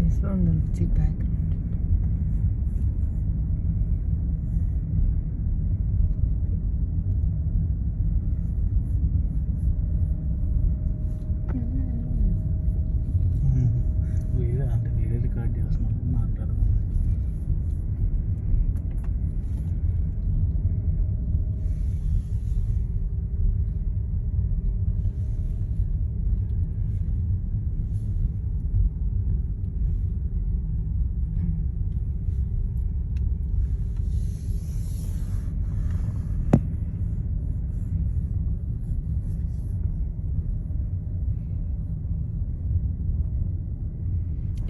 ప్లేస్లో ఉండాలి background. Video record చేస్తున్నాం, మాట్లాడదాం.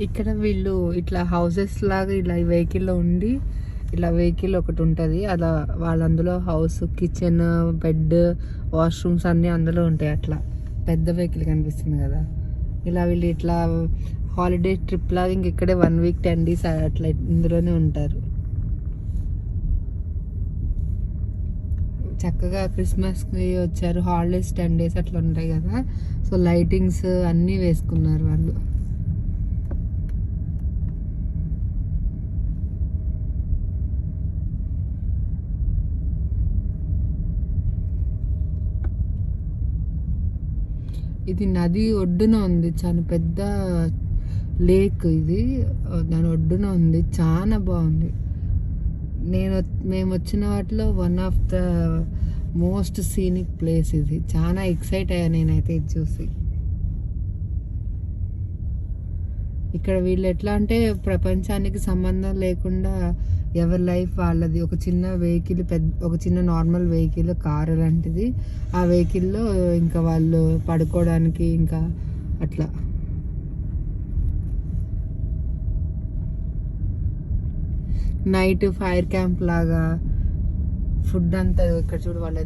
ఇక్కడ వీళ్ళు ఇట్లా హౌసెస్ లాగా ఇలా వెహికల్లో ఉండి, ఇలా వెహికల్ ఒకటి ఉంటుంది, అలా వాళ్ళందులో హౌస్, కిచెన్, బెడ్, వాష్రూమ్స్ అన్నీ అందులో ఉంటాయి. అట్లా పెద్ద వెహికల్ కనిపిస్తుంది కదా, ఇలా వీళ్ళు ఇట్లా హాలిడే ట్రిప్ లాగా ఇంక ఇక్కడే 1 వీక్ 10 days అట్లా ఇందులోనే ఉంటారు. చక్కగా క్రిస్మస్కి వచ్చారు, హాలిడేస్ 10 days అట్లా ఉంటాయి కదా, సో లైటింగ్స్ అన్నీ వేసుకున్నారు వాళ్ళు. ఇది నది ఒడ్డున ఉంది, చాలా పెద్ద లేక్ ఇది, దాని ఒడ్డున ఉంది, చాలా బాగుంది. మేము వచ్చిన వాటిలో one of the most scenic place ఇది. చాలా ఎక్సైట్ అయ్యా నేనైతే ఇది చూసి. ఇక్కడ వీళ్ళు ఎట్లా అంటే ప్రపంచానికి సంబంధం లేకుండా ఎవరి లైఫ్ వాళ్ళది. ఒక చిన్న వెహికల్, ఒక చిన్న నార్మల్ వెహికల్, కారు లాంటిది, ఆ వెహికల్లో ఇంకా వాళ్ళు పడుకోవడానికి ఇంకా అట్లా. నైట్ ఫైర్ క్యాంప్ లాగా ఫుడ్ అంతా ఇక్కడ చూడు, వాళ్ళు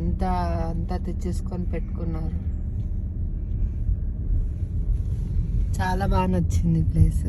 అంతా తెచ్చేసుకొని పెట్టుకున్నారు. చాలా బాగా నచ్చింది ప్లేస్.